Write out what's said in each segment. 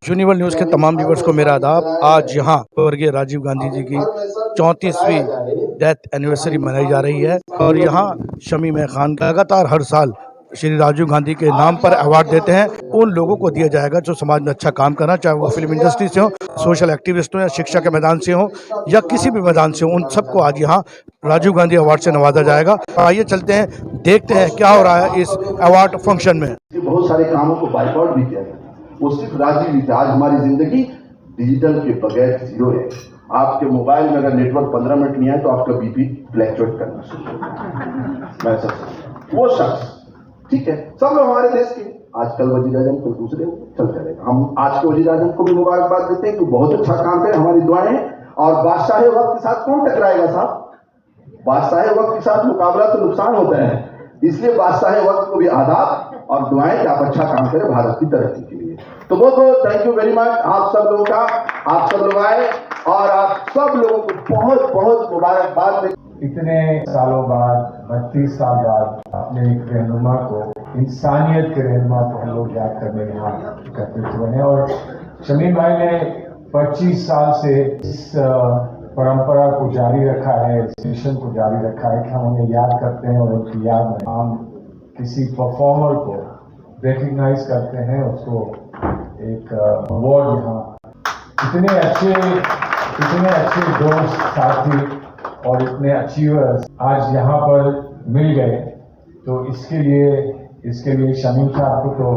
Universal news के तमाम viewers को मेरा आदाब। आज यहाँ स्वर्गीय राजीव गांधी जी की 34वीं डेथ एनिवर्सरी मनाई जा रही है और यहाँ शमी में खान लगातार हर साल श्री राजीव गांधी के नाम पर अवार्ड देते हैं। उन लोगों को दिया जाएगा जो समाज में अच्छा काम करना, चाहे वो फिल्म इंडस्ट्री से हो, सोशल एक्टिविस्ट हो, या शिक्षा के मैदान से हो, या किसी भी मैदान से हो, उन सबको आज यहाँ राजीव गांधी अवार्ड से नवाजा जाएगा। आइए चलते हैं, देखते हैं क्या हो रहा है इस अवार्ड फंक्शन में। बहुत सारे कामों को बाइकआउट भी किया गया, वो सिर्फ राजीव ही थे। आज हमारी जिंदगी डिजिटल के बगैर जीरो है। आपके मोबाइल में अगर नेटवर्क 15 मिनट नहीं आए तो आपका बीपी फ्लैक्चुएट करना शुरू। मैं सब वो शख्स, ठीक है, सब लोग हमारे देश के आज कल वजीर आजम, कल दूसरे चलते रहेगा। हम आज के वजीर आजम को भी मुबारकबाद देते हैं कि बहुत अच्छा काम करे, हमारी दुआएं। और बादशाह वक्त के साथ कौन टकराएगा साहब? बादशाह वक्त के साथ मुकाबला तो नुकसान होता है, इसलिए बादशाह वक्त को भी आदाब और दुआएं कि आप अच्छा काम करें भारत की तरक्की के लिए। तो बहुत बहुत थैंक यू वेरी मच आप सब लोगों का। आप सब लोग आए और आप सब लोगों को बहुत बहुत मुबारकबाद। इतने सालों बाद, 32 साल बाद अपने एक रहनुमा को, इंसानियत के रहनुमा को हम लोग याद करने यहाँ एकत्रित हुए हैं। और शमीम भाई ने 25 साल से इस परंपरा को जारी रखा है, इस मिशन को जारी रखा है कि हम उन्हें याद करते हैं और उनकी याद में हम किसी परफॉर्मर को रिकग्नाइज करते हैं, उसको एक अवार्ड यहाँ। इतने अच्छे दोस्त, साथी और इतने अचीवर्स आज यहाँ पर मिल गए, तो इसके लिए शमीम साहब को तो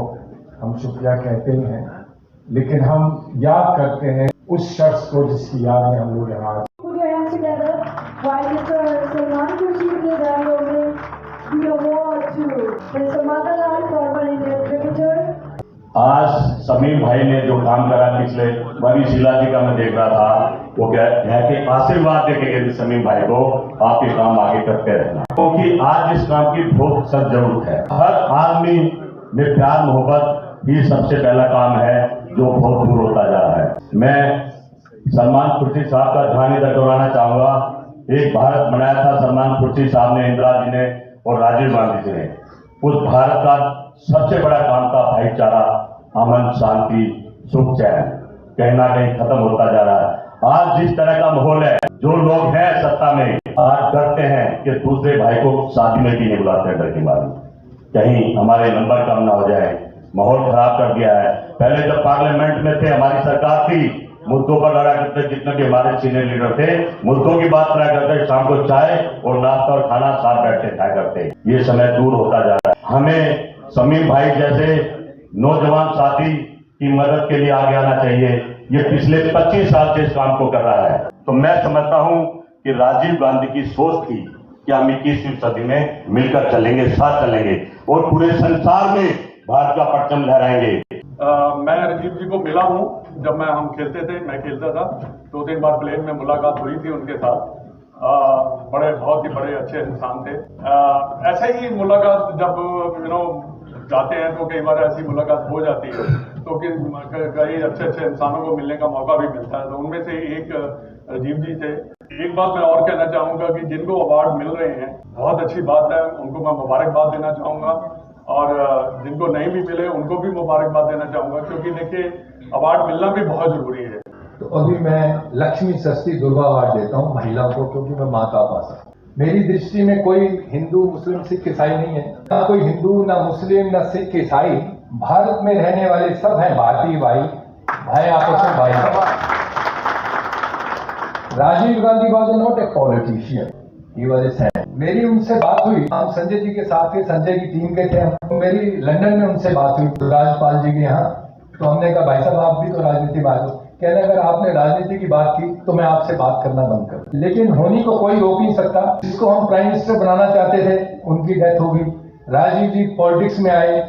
हम शुक्रिया कहते ही हैं, लेकिन हम याद करते हैं उस शख्स को जिसकी याद में हम लोग यहाँ। आज शमीम भाई ने जो काम करा, पिछले मनी शीला जी का मैं देख रहा था, वो क्या है कि आशीर्वाद देखेंगे शमीम भाई को, आप ये काम आगे करते रहना, क्योंकि आज इस काम की बहुत सख्त जरूरत है। हर आदमी में प्यार मोहब्बत ही सबसे पहला काम है जो बहुत दूर होता जा रहा है। मैं सलमान खुर्शीद साहब का ध्यान इधर दोहराना चाहूंगा। एक भारत बनाया था सलमान खुर्शीद साहब ने, इंदिरा जी ने और राजीव गांधी जी ने। उस भारत का सबसे बड़ा काम था भाईचारा, अमन, शांति, सुख, चैन, कहीं ना कहीं खत्म होता जा रहा है। आज जिस तरह का माहौल है, जो लोग हैं सत्ता में आज डरते हैं कि दूसरे भाई को शादी में भी नहीं बुलाते हैं, डर के मारे कहीं हमारे नंबर कम ना हो जाए। माहौल खराब कर दिया है। पहले जब पार्लियामेंट में थे, हमारी सरकार थी, मुद्दों पर लड़ा करते, जितने भी हमारे सीनियर लीडर थे मुद्दों की बात करा करते, शाम को चाय और नाश्ता और खाना साथ बैठ के खाया करते। ये समय दूर होता जा रहा है। हमें शमीम भाई जैसे नौजवान साथी की मदद के लिए आगे आना चाहिए। ये पिछले 25 साल से इस काम को कर रहा है। तो मैं समझता हूं कि राजीव गांधी की सोच थी कि हम 21वीं सदी में मिलकर चलेंगे, साथ चलेंगे और पूरे संसार में भारत का परचम लहराएंगे। मैं राजीव जी को मिला हूं, जब हम खेलते थे, मैं खेलता था, 2-3 बार प्लेन में मुलाकात हुई थी उनके साथ। बहुत ही बड़े अच्छे इंसान थे। ऐसे ही मुलाकात जब जाते हैं तो कई बार ऐसी मुलाकात हो जाती है, तो कई अच्छे इंसानों को मिलने का मौका भी मिलता है। तो उनमें से एक राजीव जी थे। एक बात मैं और कहना चाहूंगा कि जिनको अवार्ड मिल रहे हैं, बहुत अच्छी बात है, उनको मैं मुबारकबाद देना चाहूंगा। और जिनको नहीं भी मिले उनको भी मुबारकबाद देना चाहूंगा, क्योंकि देखिए अवार्ड मिलना भी बहुत जरूरी है। तो अभी मैं लक्ष्मी सस्ती दुर्गा अवार्ड देता हूँ महिलाओं को, क्योंकि मैं माता पास हूँ। मेरी दृष्टि में कोई हिंदू, मुस्लिम, सिख, ईसाई नहीं है। ना कोई हिंदू, ना मुस्लिम, ना सिख, ईसाई। भारत में रहने वाले सब हैं भारतीय भाई आपस में भाई। Rajiv Gandhi was not a politician, he was a saint. मेरी उनसे बात हुई, हम संजय जी के साथ थे, संजय की टीम के थे। मेरी लंदन में उनसे बात हुई राज्यपाल जी के यहाँ। तो हमने कहा भाई साहब आप भी तो राजनीति बात हो। कहने अगर आपने राजनीति की बात की तो मैं आपसे बात करना बंद कर। लेकिन होनी को कोई रोक नहीं सकता। जिसको हम प्राइम मिनिस्टर बनाना चाहते थे उनकी डेथ हो गई। राजीव जी पॉलिटिक्स में आए,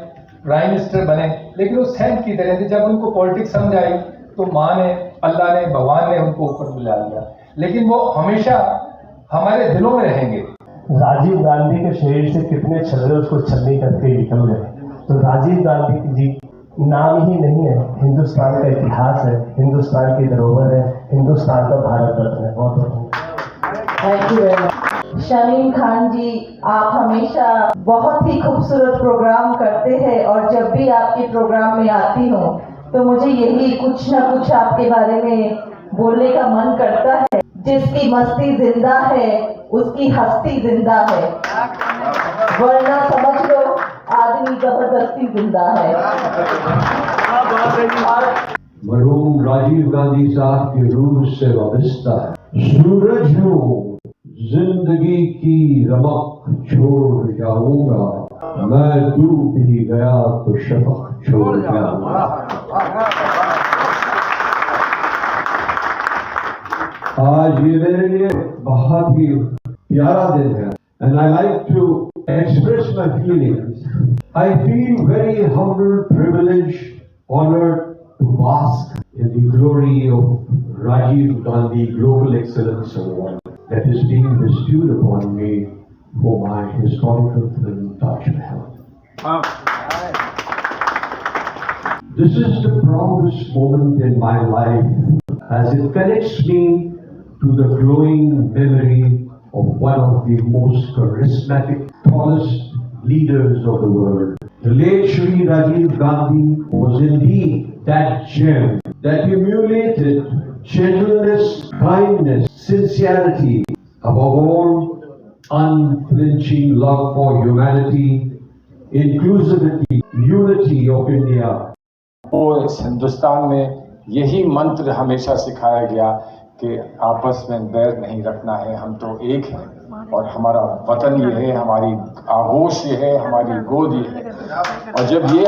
प्राइम मिनिस्टर बने, लेकिन वो सेंट की तरह थे। जब उनको पॉलिटिक्स समझ आई तो माँ ने, अल्लाह ने, भगवान ने उनको ऊपर बुला लिया। लेकिन वो हमेशा हमारे दिलों में रहेंगे। राजीव गांधी के शरीर से कितने छल्ले उसको छलनी करके निकल गए। तो राजीव गांधी जी नाम ही नहीं है, हिंदुस्तान का इतिहास है, हिंदुस्तान की धरोहर है, हिंदुस्तान का भारत रत्न है। बहुत बहुत थैंक यू शमीम खान जी, आप हमेशा बहुत ही खूबसूरत प्रोग्राम करते हैं और जब भी आपके प्रोग्राम में आती हूँ तो मुझे यही कुछ ना कुछ आपके बारे में बोलने का मन करता है। जिसकी मस्ती जिंदा है उसकी हस्ती जिंदा है, वरना समझ लो आदमी जबरदस्ती जिंदा है। मरहूम राजीव गांधी साहब की रूह से वाबस्ता है। सूरज हूँ, जिंदगी की रमक छोड़ जाऊंगा, मैं डूब भी गया तो शफक छोड़ जाऊंगा। आज ये मेरे लिए बहुत ही प्यारा दिन है, and I like to express my feelings. I feel very humble, privileged, honored to bask in the glory of Rajiv Gandhi Global Excellence Award that is being bestowed upon me for my historical film Taj Mahal. This is the proudest moment in my life as it connects me to the glowing memory of one of the most charismatic, tallest leaders of the world. The late Shri Rajiv Gandhi was indeed that gem that emulated gentleness, kindness, sincerity, above all, unflinching love for humanity, inclusivity, unity of India. और इस हिंदुस्तान में यही मंत्र हमेशा सिखाया गया कि आपस में बैर नहीं रखना है, हम तो एक हैं और हमारा वतन ये है, हमारी आगोश ये है, हमारी गोद ये है। और जब ये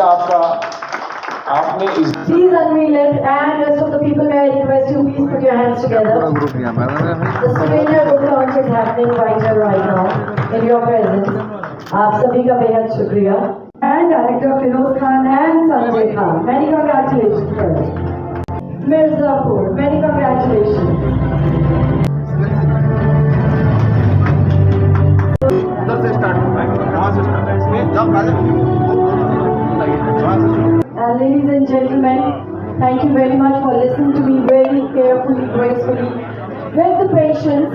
आपने इस Please unveil it, and rest of the people, may I request you please put your hands together. The souvenir book launch is happening right here, right now, in your presence. आप सभी का बेहद शुक्रिया। And director Firoz Khan and Sanjay Khan, many congratulations sir. Mirzapur, many congratulations. Ladies and gentlemen, thank you very much for listening to me very carefully, gracefully, with the patience,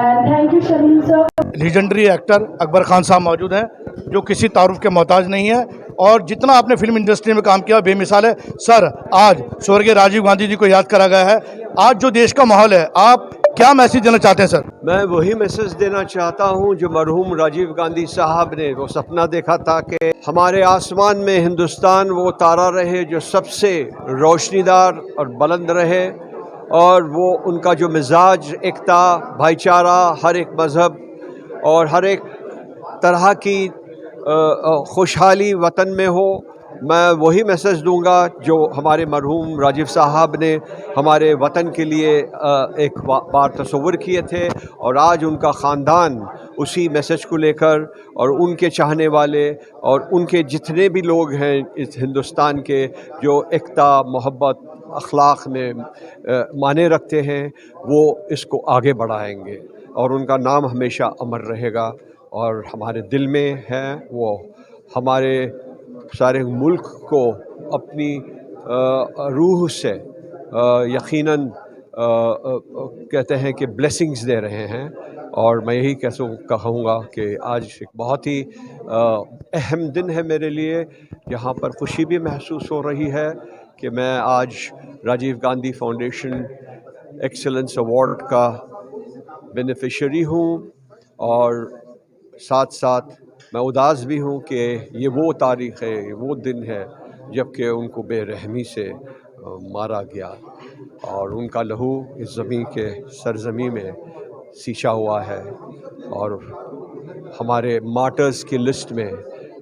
and thank you Shamim sir. Legendary actor Akbar Khan साहब मौजूद हैं जो किसी तारुफ के मोहताज नहीं है और जितना आपने फिल्म इंडस्ट्री में काम किया बेमिसाल है। सर, आज स्वर्गीय राजीव गांधी जी को याद करा गया है। आज जो देश का माहौल है, आप क्या मैसेज देना चाहते हैं सर? मैं वही मैसेज देना चाहता हूं जो मरहूम राजीव गांधी साहब ने वो सपना देखा था कि हमारे आसमान में हिंदुस्तान वो तारा रहे जो सबसे रोशनीदार और बुलंद रहे, और वो उनका जो मिजाज, एकता, भाईचारा, हर एक मज़हब और हर एक तरह की खुशहाली वतन में हो। मैं वही मैसेज दूंगा जो हमारे मरहूम राजीव साहब ने हमारे वतन के लिए एक बार तस्वुर किए थे, और आज उनका ख़ानदान उसी मैसेज को लेकर और उनके चाहने वाले और उनके जितने भी लोग हैं इस हिंदुस्तान के जो एकता, मोहब्बत, अखलाक में माने रखते हैं, वो इसको आगे बढ़ाएंगे और उनका नाम हमेशा अमर रहेगा और हमारे दिल में है। वो हमारे सारे मुल्क को अपनी रूह से यकीनन कहते हैं कि ब्लेसिंग्स दे रहे हैं, और मैं यही कहूँगा कि आज एक बहुत ही अहम दिन है मेरे लिए, जहाँ पर खुशी भी महसूस हो रही है कि मैं आज Rajiv Gandhi foundation excellence award का बेनिफिशियरी हूँ, और साथ साथ मैं उदास भी हूँ कि ये वो तारीख़ है, ये वो दिन है जबकि उनको बेरहमी से मारा गया और उनका लहू इस ज़मीन के सरज़मी में सींचा हुआ है, और हमारे मार्टर्स की लिस्ट में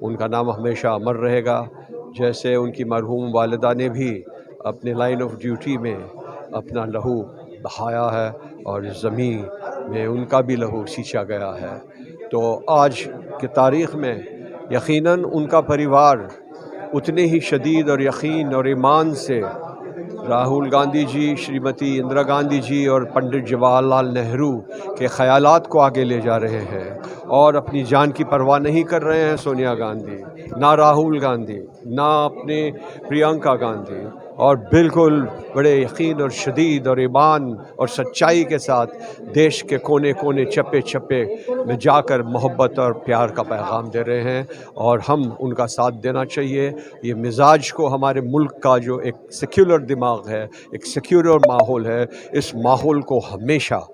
उनका नाम हमेशा अमर रहेगा। जैसे उनकी मरहूम वालिदा ने भी अपने लाइन ऑफ ड्यूटी में अपना लहू बहाया है और ज़मीन में उनका भी लहू सींचा गया है। तो आज की तारीख़ में यकीनन उनका परिवार उतने ही शदीद और यकीन और ईमान से राहुल गांधी जी, श्रीमती इंदिरा गांधी जी और पंडित जवाहरलाल नेहरू के ख़यालात को आगे ले जा रहे हैं, और अपनी जान की परवाह नहीं कर रहे हैं सोनिया गांधी, ना राहुल गांधी, ना अपने प्रियंका गांधी, और बिल्कुल बड़े यकीन और शदीद और ईमान और सच्चाई के साथ देश के कोने कोने चप्पे चप्पे में जाकर मोहब्बत और प्यार का पैगाम दे रहे हैं, और हम उनका साथ देना चाहिए। ये मिजाज को, हमारे मुल्क का जो एक सेक्युलर दिमाग है, एक सेक्युलर माहौल है, इस माहौल को हमेशा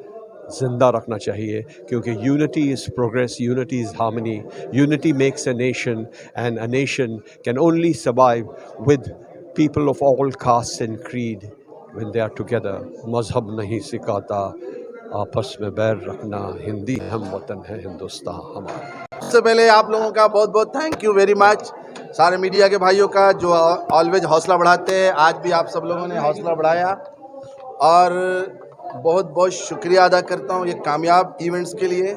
ज़िंदा रखना चाहिए, क्योंकि unity is progress, unity is harmony, unity makes a nation, and a nation can only survive with people of all caste and creed when they are together. मज़हब नहीं सिखाता आपस में बैर रखना, हिंदी हम वतन है हिंदुस्तान हमारा। सबसे पहले आप लोगों का बहुत बहुत थैंक यू वेरी मच, सारे मीडिया के भाइयों का जो ऑलवेज हौसला बढ़ाते हैं। आज भी आप सब लोगों ने हौसला बढ़ाया, और बहुत बहुत शुक्रिया अदा करता हूँ ये कामयाब इवेंट्स के लिए।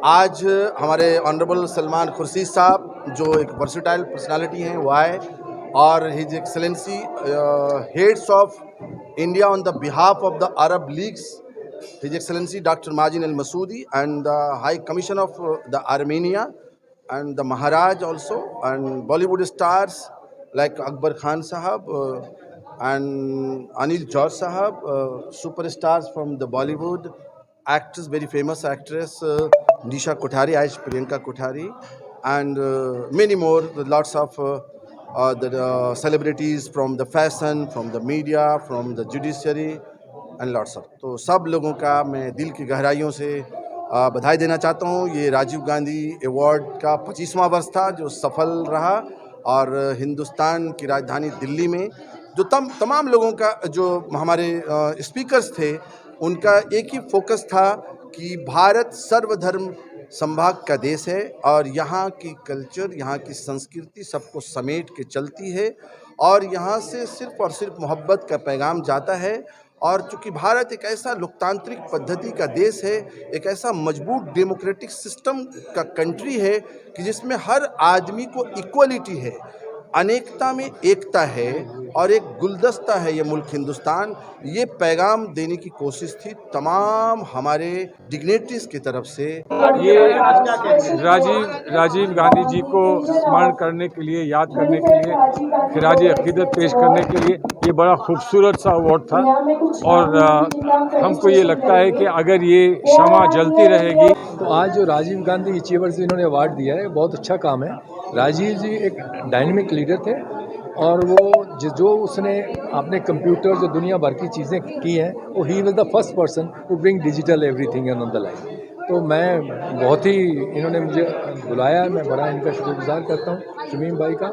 आज हमारे ऑनरेबल सलमान खुर्शीद साहब जो एक वर्सेटाइल पर्सनालिटी हैं वो आए, और his excellency heads of India on the behalf of the Arab leagues, his excellency doctor Mazin Al Masoodi and the high commission of the Armenia and the Maharaj also, and Bollywood stars like Akbar Khan Sahab and Anil Jauhar Sahab, superstars from the Bollywood, actress, very famous actress Nisha Kothari, Aish Priyanka Kothari, and many more, lots of the celebrities from the fashion, from the media, from the judiciary and lots of। तो सब लोगों का मैं दिल की गहराइयों से बधाई देना चाहता हूँ। ये राजीव गांधी अवार्ड का 25वां वर्ष था जो सफल रहा, और हिंदुस्तान की राजधानी दिल्ली में जो तमाम लोगों का, जो हमारे स्पीकर्स थे, उनका एक ही फोकस था कि भारत सर्वधर्म संभाग का देश है, और यहाँ की कल्चर, यहाँ की संस्कृति सबको समेट के चलती है, और यहाँ से सिर्फ़ और सिर्फ मोहब्बत का पैगाम जाता है। और चूँकि भारत एक ऐसा लोकतांत्रिक पद्धति का देश है, एक ऐसा मजबूत डेमोक्रेटिक सिस्टम का कंट्री है कि जिसमें हर आदमी को इक्वलिटी है, अनेकता में एकता है, और एक गुलदस्ता है ये मुल्क हिंदुस्तान। ये पैगाम देने की कोशिश थी तमाम हमारे डिग्नेटरीज की तरफ से। ये राजीव गांधी जी को स्मरण करने के लिए, याद करने के लिए, खिराज अकीदत पेश करने के लिए ये बड़ा खूबसूरत सा अवार्ड था, और हमको ये लगता है कि अगर ये शमा जलती रहेगी तो आज जो राजीव गांधी अचीवर्स इन्होंने अवार्ड दिया है, बहुत अच्छा काम है। राजीव जी एक डायनेमिक लीडर थे, और वो जो उसने अपने कंप्यूटर जो दुनिया भर की चीज़ें की हैं, वो he was the first person to bring digital everything on the line. तो मैं बहुत ही, इन्होंने मुझे बुलाया, मैं बड़ा इनका शुक्रगुजार करता हूँ शमीम भाई का,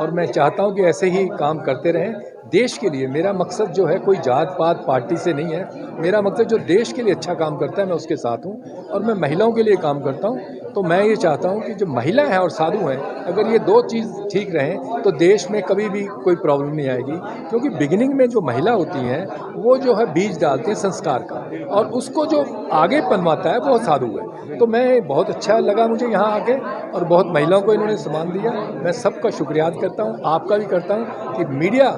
और मैं चाहता हूँ कि ऐसे ही काम करते रहें देश के लिए। मेरा मकसद जो है कोई जात पात पार्टी से नहीं है, मेरा मकसद जो देश के लिए अच्छा काम करता है मैं उसके साथ हूँ, और मैं महिलाओं के लिए काम करता हूँ। तो मैं ये चाहता हूँ कि जो महिला हैं और साधु हैं, अगर ये दो चीज़ ठीक रहें तो देश में कभी भी कोई प्रॉब्लम नहीं आएगी, क्योंकि बिगिनिंग में जो महिला होती हैं वो जो है बीज डालते हैं संस्कार का, और उसको जो आगे पनवाता है वो साधु है। तो मैं बहुत अच्छा लगा मुझे यहाँ आके, और बहुत महिलाओं को इन्होंने सम्मान दिया। मैं सबका शुक्रिया अदा करता हूँ, आपका भी करता हूँ कि मीडिया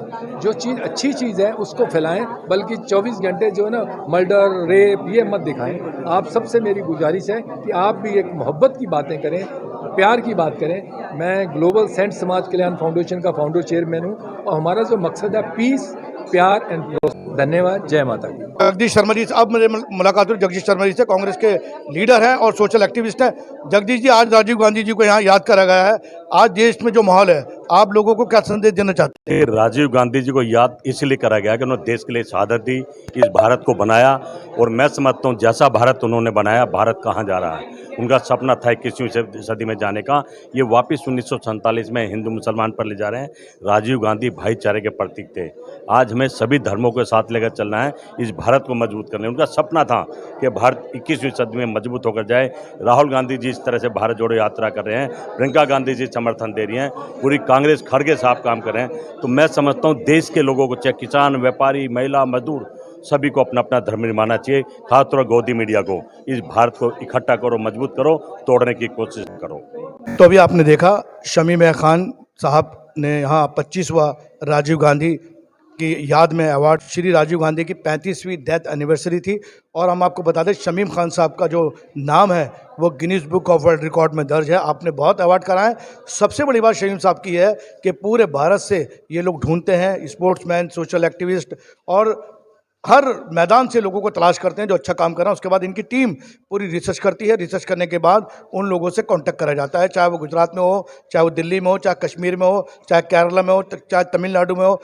जो चीज़ अच्छी चीज़ है उसको फैलाएं, बल्कि 24 घंटे जो है ना मर्डर, रेप, ये मत दिखाएं। आप सबसे मेरी गुजारिश है कि आप भी एक मोहब्बत की बातें करें, प्यार की बात करें। मैं ग्लोबल सेंट समाज कल्याण फाउंडेशन का फाउंडर चेयरमैन हूँ, और हमारा जो मकसद है पीस, प्यार एंड प्रोग्रेस। धन्यवाद। जय माता की। जगदीश शर्मा जी, अब मेरे मुलाकात हुई जगदीश शर्मा जी से, कांग्रेस के लीडर हैं और सोशल एक्टिविस्ट हैं। जगदीश जी, आज राजीव गांधी जी को यहाँ याद करा गया है, आज देश में जो माहौल है, आप लोगों को क्या संदेश देना चाहते हैं? राजीव गांधी जी को याद इसलिए करा गया कि उन्होंने देश के लिए शहादत दी, इस भारत को बनाया, और मैं समझता हूँ जैसा भारत उन्होंने बनाया, भारत कहाँ जा रहा है। उनका सपना था 21वीं सदी में जाने का, ये वापस 1947 में हिंदू मुसलमान पर ले जा रहे हैं। राजीव गांधी भाईचारे के प्रतीक थे। आज हमें सभी धर्मों के साथ लेकर चलना है, इस भारत को मजबूत करना है। उनका सपना था कि भारत 21वीं सदी में मजबूत होकर जाए। राहुल गांधी जी इस तरह से भारत जोड़ो यात्रा कर रहे हैं, प्रियंका गांधी जी समर्थन दे रही हैं, पूरी कांग्रेस खड़गे साहब काम कर रहे हैं। तो मैं समझता हूँ देश के लोगों को, चाहे किसान, व्यापारी, महिला, मजदूर, सभी को अपना अपना धर्म निभाना चाहिए। खासतौर पर गोदी मीडिया को, इस भारत को इकट्ठा करो, मजबूत करो, तोड़ने की कोशिश करो। तो अभी आपने देखा शमीम खान साहब ने यहाँ 25वां राजीव गांधी की याद में अवार्ड। श्री राजीव गांधी की 35वीं डेथ एनिवर्सरी थी और हम आपको बता दें शमीम खान साहब का जो नाम है वो Guinness book of world record में दर्ज है। आपने बहुत अवार्ड कराए। सबसे बड़ी बात शमीम साहब की है कि पूरे भारत से ये लोग ढूंढते हैं, स्पोर्ट्समैन, सोशल एक्टिविस्ट, और हर मैदान से लोगों को तलाश करते हैं जो अच्छा काम कर रहा है। उसके बाद इनकी टीम पूरी रिसर्च करती है। रिसर्च करने के बाद उन लोगों से कांटेक्ट करा जाता है, चाहे वो गुजरात में हो, चाहे वो दिल्ली में हो, चाहे कश्मीर में हो, चाहे केरला में हो, चाहे तमिलनाडु में हो।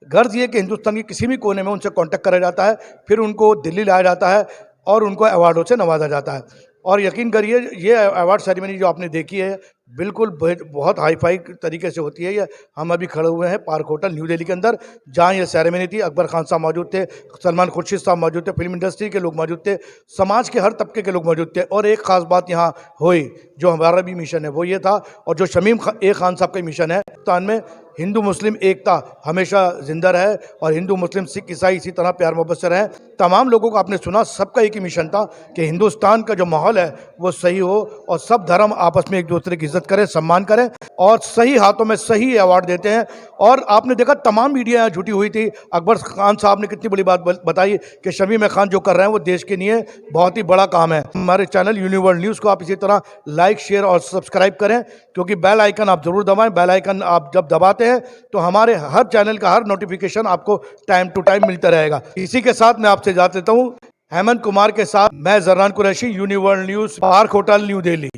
गर्ज ये कि हिंदुस्तान के किसी भी कोने में उनसे कांटेक्ट करा जाता है, फिर उनको दिल्ली लाया जाता है और उनको अवार्डों से नवाजा जाता है। और यकीन करिए ये अवार्ड सेरेमनी जो आपने देखी है बिल्कुल बहुत हाई फाई तरीके से होती है। ये हम अभी खड़े हुए हैं पार्क होटल न्यू दिल्ली के अंदर, जहाँ ये सेरेमनी थी। अकबर खान साहब मौजूद थे, सलमान खुर्शीद साहब मौजूद थे, फिल्म इंडस्ट्री के लोग मौजूद थे, समाज के हर तबके के लोग मौजूद थे। और एक ख़ास बात यहाँ हुई जो हमारा भी मिशन है वो ये था, और जो शमीम खान साहब का मिशन है, हिंदुस्तान में हिंदू मुस्लिम एकता हमेशा जिंदा रहे और हिंदू मुस्लिम सिख ईसाई इसी तरह प्यार मोहब्बत से रहें। तमाम लोगों को आपने सुना, सबका एक ही मिशन था कि हिंदुस्तान का जो माहौल है वो सही हो और सब धर्म आपस में एक दूसरे की इज्जत करें, सम्मान करें और सही हाथों में सही अवार्ड देते हैं। और आपने देखा तमाम मीडिया यहाँ जुटी हुई थी। अकबर खान साहब ने कितनी बड़ी बात बताई कि शमीम खान जो कर रहे हैं वो देश के लिए बहुत ही बड़ा काम है। हमारे चैनल यूनिवर्ल्ड न्यूज़ को आप इसी तरह लाइक, शेयर और सब्सक्राइब करें, क्योंकि बेल आइकन आप जरूर दबाएं। बेल आइकन आप जब दबाते हैं तो हमारे हर चैनल का हर नोटिफिकेशन आपको टाइम टू टाइम मिलता रहेगा। इसी के साथ मैं आपसे इजाजत लेता हूँ। हेमंत कुमार के साथ मैं Zarran Qureshi, Uniworld News, Park Hotel, New Delhi.